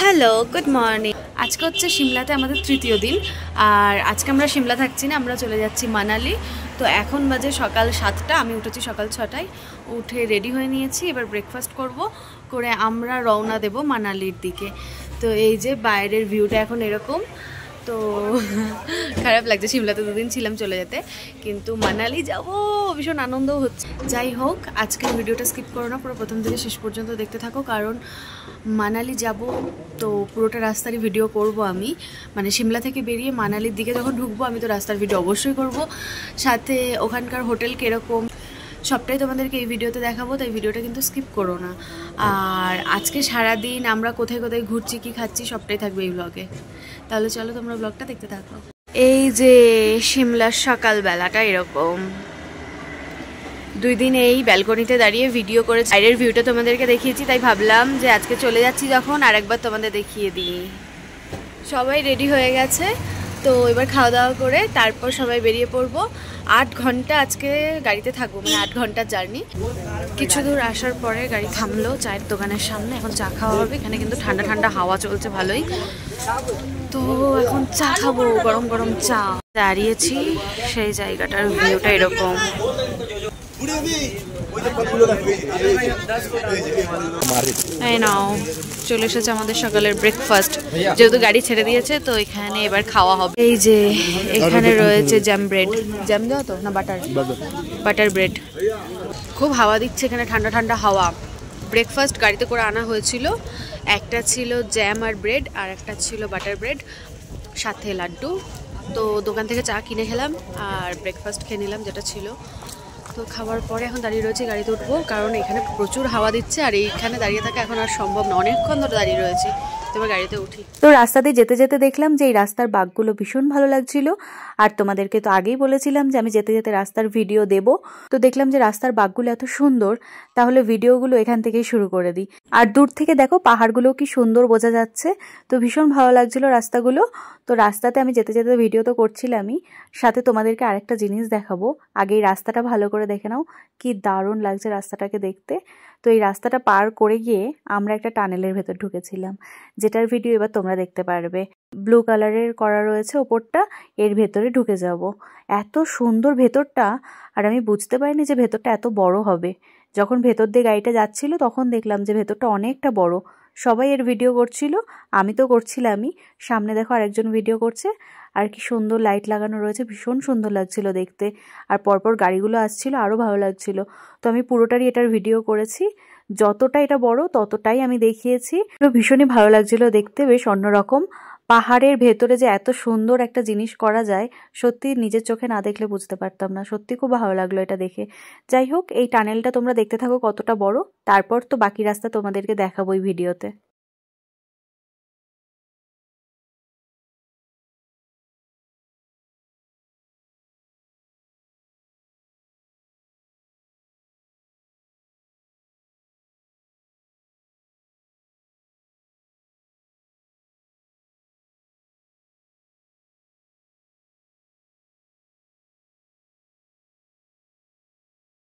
Hello, good morning. আজকে হচ্ছে সিমলাতে আমাদের তৃতীয় দিন। আর আজকে আমরা সিমলা থাকছি না, আমরা চলে যাচ্ছি মানালি। তো এখন বাজে সকাল 7টা, আমি উঠেছি সকাল 6টায়। উঠে রেডি হয়ে নিয়েছি, এবার ব্রেকফাস্ট করে আমরা রওনা দেব মানালির দিকে। তো এই যে বাইরের ভিউটা এখন এরকম। তো খারাপ লাগছে, সিমলাতে দুদিন ছিলাম চলে যেতে, কিন্তু মানালি যাব, ভীষণ আনন্দও হচ্ছে। যাই হোক, আজকের ভিডিওটা স্কিপ করো না, পুরো প্রথম থেকে শেষ পর্যন্ত দেখতে থাকো, কারণ মানালি যাব তো পুরোটা রাস্তারই ভিডিও করব আমি। মানে সিমলা থেকে বেরিয়ে মানালির দিকে যখন ঢুকবো আমি তো রাস্তার ভিডিও অবশ্যই করব, সাথে ওখানকার হোটেল কীরকম সবটাই তোমাদেরকে এই ভিডিওতে দেখাবো, তাই ভিডিওটা কিন্তু স্কিপ করো না। আর আজকে সারাদিন আমরা কোথায় কোথায় ঘুরছি, কি খাচ্ছি, সবটাই থাকবে এই ব্লগে। তাহলে চলো তোমরা ব্লগটা দেখতে থাকো। এই যে সিমলার সকালবেলাটা এরকম, 2 দিন এই ব্যালকনিতে দাঁড়িয়ে ভিডিও করে বাইরের ভিউটা তোমাদেরকে দেখিয়েছি, তাই ভাবলাম যে আজকে চলে যাচ্ছি যখন আরেকবার তোমাদের দেখিয়ে দিই। সবাই রেডি হয়ে গেছে, তো এবার খাওয়া দাওয়া করে তারপর সবাই বেরিয়ে পড়বো। 8 ঘন্টা আজকে গাড়িতে থাকবো, মানে 8 ঘন্টার জার্নি। কিছু দূর আসার পরে গাড়ি থামলো চায়ের দোকানের সামনে, এখন চা খাওয়া হবে। এখানে কিন্তু ঠান্ডা ঠান্ডা হাওয়া চলছে ভালোই, তো এখন চা খাবো, গরম গরম চা। দাঁড়িয়েছি সেই জায়গাটার ভিউটা এরকম। এই নাও, চলে এসেছে আমাদের সকালের ব্রেকফাস্ট। যেহেতু গাড়ি ছেড়ে দিয়েছে তো এখানে এবার খাওয়া হবে। এই যে এখানে রয়েছে জ্যাম ব্রেড, জ্যাম দেওয়া তো না বাটার ব্রেড। খুব হাওয়া দিচ্ছে এখানে, ঠান্ডা ঠান্ডা হাওয়া। ব্রেকফাস্ট গাড়িতে করে আনা হয়েছিল, একটা ছিল জ্যাম আর ব্রেড, আর একটা ছিল বাটার ব্রেড, সাথে লাড্ডু। তো দোকান থেকে চা কিনে খেলাম আর ব্রেকফাস্ট খেয়ে নিলাম যেটা ছিল। তো খাবার পরে এখন দাঁড়িয়ে রয়েছি, গাড়িতে উঠবো, কারণ এখানে প্রচুর হাওয়া দিচ্ছে আর এইখানে দাঁড়িয়ে থাকা এখন আর সম্ভব না, অনেকক্ষণ ধরে দাঁড়িয়ে রয়েছি। এবার গাড়িতে উঠি। তো রাস্তাতে যেতে যেতে দেখলাম যে এই রাস্তার বাঁকগুলো ভীষণ ভালো লাগছিল, আর তোমাদেরকে তো আগেই বলেছিলাম যে আমি যেতে যেতে রাস্তার ভিডিও দেব। তো দেখলাম যে রাস্তার বাঁকগুলো এত সুন্দর, তাহলে ভিডিওগুলো এখান থেকেই শুরু করে দিই। আর দূর থেকে দেখো পাহাড়গুলো কি সুন্দর বোঝা যাচ্ছে, তো ভীষণ ভালো লাগছিল রাস্তাগুলো। তো রাস্তাতে আমি যেতে যেতে ভিডিও তো করছিলামই, সাথে তোমাদেরকে আরেকটা জিনিস দেখাবো। আগে এই রাস্তাটা ভালো করে দেখে নাও, কি দারুণ লাগছে রাস্তাটাকে দেখতে। তো এই রাস্তাটা পার করে গিয়ে আমরা একটা টানেলের ভেতর ঢুকেছিলাম, যেটার ভিডিও এবার তোমরা দেখতে পারবে। ব্লু কালারের করা রয়েছে ওপরটা, এর ভেতরে ঢুকে যাব। এত সুন্দর ভেতরটা, আর আমি বুঝতে পারিনি যে ভেতরটা এত বড় হবে। যখন ভেতর দিয়ে গাড়িটা যাচ্ছিল তখন দেখলাম যে ভেতরটা অনেকটা বড়। সবাই এর ভিডিও করছিল, আমি তো করছিলামই। সামনে দেখো আরেকজন ভিডিও করছে, আর কি সুন্দর লাইট লাগানো রয়েছে, ভীষণ সুন্দর লাগছিল দেখতে। আর পরপর গাড়িগুলো আসছিল, আরও ভালো লাগছিল। তো আমি পুরোটারই এটার ভিডিও করেছি, যতটা এটা বড় ততটাই আমি দেখিয়েছি। ভীষণই ভালো লাগছিল দেখতে, বেশ অন্যরকম। পাহাড়ের ভেতরে যে এত সুন্দর একটা জিনিস করা যায়, সত্যি নিজের চোখে না দেখলে বুঝতে পারতাম না। সত্যি খুব ভালো লাগলো এটা দেখে। যাই হোক, এই টানেলটা তোমরা দেখতে থাকো কতটা বড়, তারপর তো বাকি রাস্তা তোমাদেরকে দেখাবো এই ভিডিওতে।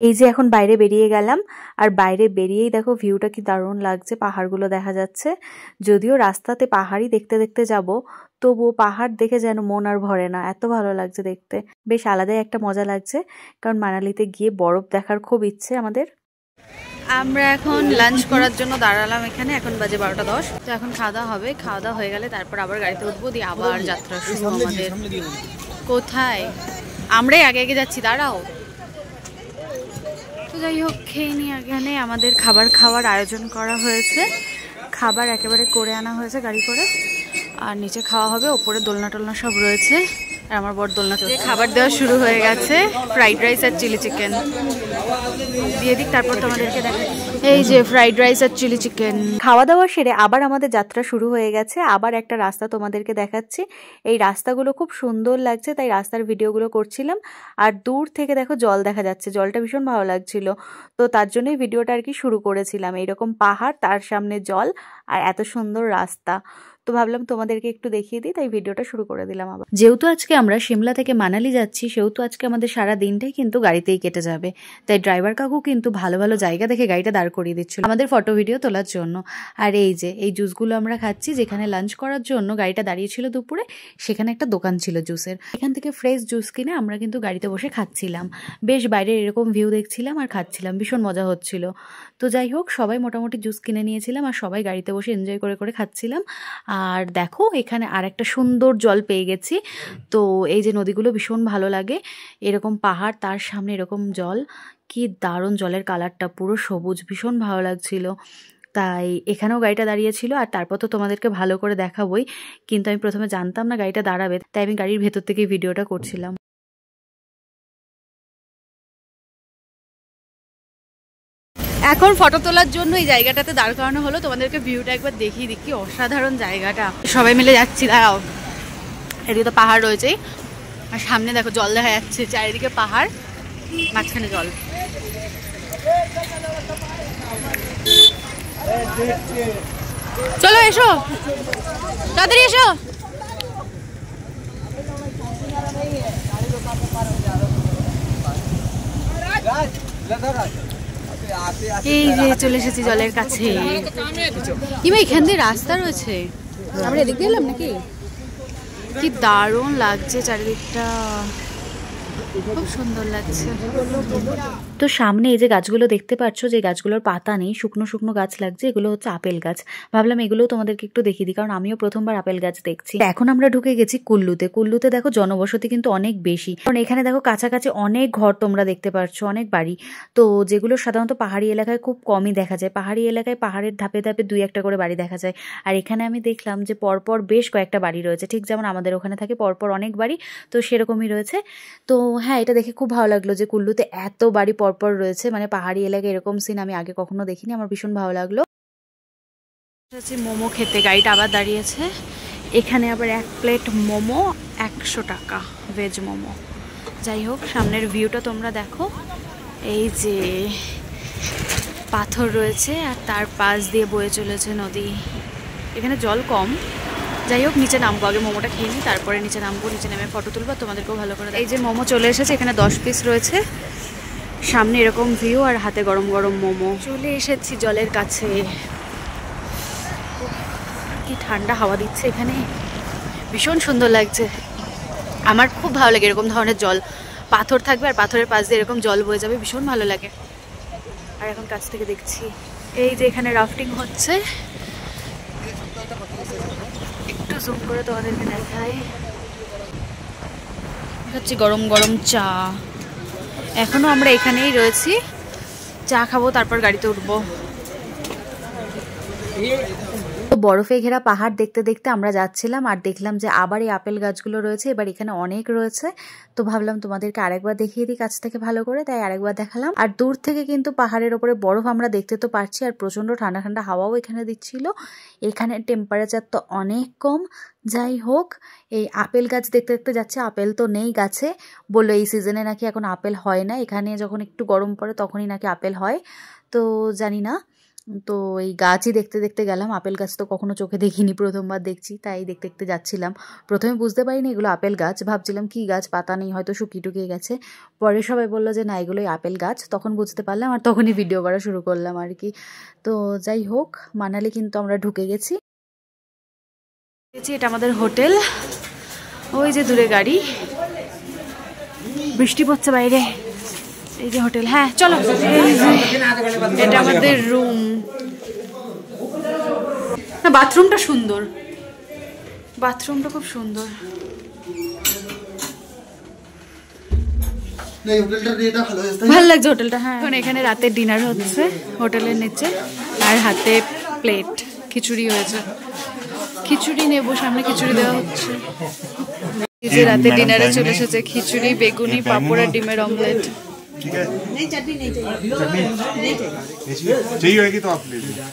এই যে এখন বাইরে বেরিয়ে গেলাম, আর বাইরে বেরিয়েই দেখো ভিউটা কি দারুণ লাগছে, পাহাড়গুলো দেখা যাচ্ছে। যদিও রাস্তাতে পাহাড়ই দেখতে দেখতে যাব, তবুও পাহাড় দেখে যেন মন আর ভরে না, এত ভালো লাগছে দেখতে। বেশ আলাদাই একটা মজা লাগছে, কারণ মানালিতে গিয়ে বরফ দেখার খুব ইচ্ছে আমাদের। আমরা এখন লাঞ্চ করার জন্য দাঁড়ালাম এখানে, এখন বাজে 12:10। তো এখন খাওয়া দাওয়া হবে, খাওয়া দাওয়া হয়ে গেলে তারপর আবার গাড়িতে উঠবো, দিয়ে আবার যাত্রা শুরু আমাদের। কোথায়? আমরাই আগে আগে যাচ্ছি, দাঁড়াও। তো যাই হোক, খেয়ে নিই। এখানে আমাদের খাওয়ার আয়োজন করা হয়েছে, খাবার একেবারে করে আনা হয়েছে গাড়ি করে, আর নিচে খাওয়া হবে। ওপরে দোলনা টোলনা সব রয়েছে, আর আমার বড় দোলনা চলছে। খাবার দেওয়া শুরু হয়ে গেছে, ফ্রাইড রাইস আর চিলি চিকেন দিয়ে দিক, তারপর তোমাদেরকে দেখাই। এই যে ফ্রাইড রাইস আর চিলি চিকেন। খাওয়া দাওয়া সেরে আবার আমাদের যাত্রা শুরু হয়ে গেছে। আবার একটা রাস্তা তোমাদেরকে দেখাচ্ছি। এই রাস্তাগুলো খুব সুন্দর লাগছে, তাই রাস্তার ভিডিওগুলো করছিলাম। আর দূর থেকে দেখো জল দেখা যাচ্ছে, জলটা ভীষণ ভালো লাগছিল, তো তার জন্যই ভিডিওটা আর কি শুরু করেছিলাম। এইরকম পাহাড়, তার সামনে জল, আর এত সুন্দর রাস্তা। তো ভাবলাম তোমাদেরকে একটু দেখিয়ে দিই, তাই ভিডিওটা শুরু করে দিলাম আবার। যেহেতু আজকে আমরা সিমলা থেকে মানালি যাচ্ছি, সেহেতু আজকে আমাদের সারা দিনটাই কিন্তু গাড়িতেই কেটে যাবে। তাই ড্রাইভার কাকু কিন্তু ভালো ভালো জায়গা দেখে গাড়িটা দাঁড় দাঁড় করিয়ে দিচ্ছিল আমাদের ফটো ভিডিও তোলার জন্য। আর এই যে এই জুসগুলো আমরা খাচ্ছি, যেখানে লাঞ্চ করার জন্য গাড়িটা দাঁড়িয়েছিল দুপুরে, সেখানে একটা দোকান ছিল জুসের। এখান থেকে ফ্রেশ জুস কিনে আমরা কিন্তু গাড়িতে বসে খাচ্ছিলাম, বেশ বাইরের এরকম ভিউ দেখছিলাম আর খাচ্ছিলাম, ভীষণ মজা হচ্ছিল। তো যাই হোক, সবাই মোটামুটি জুস কিনে নিয়েছিলাম আর সবাই গাড়িতে বসে এনজয় করে করে খাচ্ছিলাম। আর দেখো এখানে আর একটা সুন্দর জল পেয়ে গেছি। তো এই যে নদীগুলো ভীষণ ভালো লাগে, এরকম পাহাড় তার সামনে এরকম জল, কি দারুণ জলের কালারটা, পুরো সবুজ, ভীষণ ভালো লাগছিল। তাই এখানেও গাড়িটা দাঁড়িয়েছিল আর তারপর তো তোমাদেরকে ভালো করে দেখাবোই, কিন্তু আমি প্রথমে জানতাম না গাড়িটা দাঁড়াবে, তাই আমি গাড়ির ভেতর থেকে ভিডিওটা করছিলাম। এখন ফটো তোলার জন্য এই জায়গাটাতে দাঁড় করানো হলো, তোমাদেরকে ভিউটা একবার দেখিয়ে দিই, কি অসাধারণ জায়গাটা। সবাই মিলে যাচ্ছি, দাঁড়াও। এদিকে তো পাহাড় রয়েছে আর সামনে দেখো জল দেখা যাচ্ছে, চারিদিকে পাহাড়, মাঝখানে জল। চলো এসো, তাড়াতাড়ি এসো। এই যে চলে এসেছি জলের কাছে। কিংবা এখান দিয়ে রাস্তা রয়েছে, আমরা এদিক দিয়ে এলাম নাকি? কি দারুণ লাগছে চারিদিকটা, খুব সুন্দর লাগছে। তো সামনে এই যে গাছগুলো দেখতে পাচ্ছ, যে গাছগুলোর পাতা নেই, শুকনো শুকনো গাছ লাগছে, এগুলো হচ্ছে আপেল গাছ। ভাবলাম এগুলোও তোমাদেরকে একটু দেখিয়ে দিই, কারণ আমিও প্রথমবার আপেল গাছ দেখছি। এখন আমরা ঢুকে গেছি কুল্লুতে। কুল্লুতে দেখো জনবসতি কিন্তু অনেক বেশি, কারণ এখানে দেখো কাছাকাছি অনেক ঘর তোমরা দেখতে পাচ্ছ, অনেক বাড়ি। তো যেগুলো সাধারণত পাহাড়ি এলাকায় খুব কমই দেখা যায়, পাহাড়ি এলাকায় পাহাড়ের ধাপে ধাপে 2-1টা করে বাড়ি দেখা যায়। আর এখানে আমি দেখলাম যে পরপর বেশ কয়েকটা বাড়ি রয়েছে, ঠিক যেমন আমাদের ওখানে থাকে পরপর অনেক বাড়ি, তো সেরকমই রয়েছে। তো হ্যাঁ, এটা দেখে খুব ভালো লাগলো যে কুল্লুতে এত বাড়ি পরপর রয়েছে, মানে পাহাড়ি এলাকায় এরকম সিন আমি আগে কখনো দেখিনি, আমার ভীষণ ভালো লাগলো। মোমো খেতে গাড়িটা আবার দাঁড়িয়েছে, এখানে আবার 1 প্লেট মোমো 100 টাকা, ভেজ মোমো। যাই হোক, সামনের ভিউটা তোমরা দেখো, এই যে পাথর রয়েছে আর তার পাশ দিয়ে বয়ে চলেছে নদী। এখানে জল কম। যাই হোক, নিচে নামবো, আগে মোমোটা খেয়ে নিই, তারপরে নিচে নামবো, নিচে নেমে ফটো তুলবো, তোমাদেরকেও ভালো করে। এই যে মোমো চলে এসেছে, এখানে 10 পিস রয়েছে, সামনে এরকম ভিউ আর হাতে গরম গরম মোমো। চলে এসেছি জলের কাছে, কি ঠান্ডা হাওয়া দিচ্ছে এখানে, ভীষণ সুন্দর লাগছে। আমার খুব ভালো লাগে এরকম ধরনের জল, পাথর থাকবে আর পাথরের পাশ দিয়ে এরকম জল বয়ে যাবে, ভীষণ ভালো লাগে। আর এখন কাছ থেকে দেখছি এই যে এখানে রাফটিং হচ্ছে, একটু জুম করে তোমাদেরকে দেখাই। হচ্ছে গরম গরম চা, এখনো আমরা এখানেই রয়েছি, চা খাবো, তারপর গাড়িতে উঠবো। বরফে ঘেরা পাহাড় দেখতে দেখতে আমরা যাচ্ছিলাম আর দেখলাম যে আবার এই আপেল গাছগুলো রয়েছে, এবার এখানে অনেক রয়েছে। তো ভাবলাম তোমাদেরকে আরেকবার দেখিয়ে দিই কাছ থেকে ভালো করে, তাই আরেকবার দেখালাম। আর দূর থেকে কিন্তু পাহাড়ের ওপরে বরফ আমরা দেখতে তো পারছি, আর প্রচন্ড ঠান্ডা ঠান্ডা হাওয়াও এখানে দিচ্ছিল। এখানে টেম্পারেচার তো অনেক কম। যাই হোক, এই আপেল গাছ দেখতে দেখতে যাচ্ছে, আপেল তো নেই গাছে, বললো এই সিজনে নাকি এখন আপেল হয় না, এখানে যখন একটু গরম পড়ে তখনই নাকি আপেল হয়। তো জানি না, তো এই গাছই দেখতে দেখতে গেলাম। আপেল গাছ তো কখনো চোখে দেখিনি, প্রথমবার দেখছি, তাই দেখতে দেখতে যাচ্ছিলাম। প্রথমে বুঝতে পারিনি এগুলো আপেল গাছ, ভাবছিলাম কি গাছ, পাতা নেই, হয়তো শুকিয়ে টুকিয়ে গেছে। পরে সবাই বললো যে না, এগুলোই আপেল গাছ, তখন বুঝতে পারলাম আর তখনই ভিডিও করা শুরু করলাম আর কি। তো যাই হোক, মানালি কিন্তু আমরা ঢুকে গেছি। এটা আমাদের হোটেল, ওই যে দূরে গাড়ি, বৃষ্টি পড়ছে বাইরে। এই যে হোটেল, হ্যাঁ চলো, এটা আমাদের রুম। না, বাথরুমটা সুন্দর, বাথরুমটা খুব সুন্দর। ভালো লাগছে হোটেলটা। হ্যাঁ, এখন এখানে রাতের ডিনার হচ্ছে হোটেলের নিচে, আর হাতে প্লেট খিচুড়ি হয়েছে, খিচুড়ি নেবো, সামনে খিচুড়ি দেওয়া হচ্ছে। এই যে রাতের ডিনারে চলে এসেছে খিচুড়ি, বেগুনি, পাঁপড় আর ডিমের অমলেট। नहीं चटनी नहीं चाहिए, चटनी नहीं चाहिए, चाहिए होगी तो आप ले लीजिए।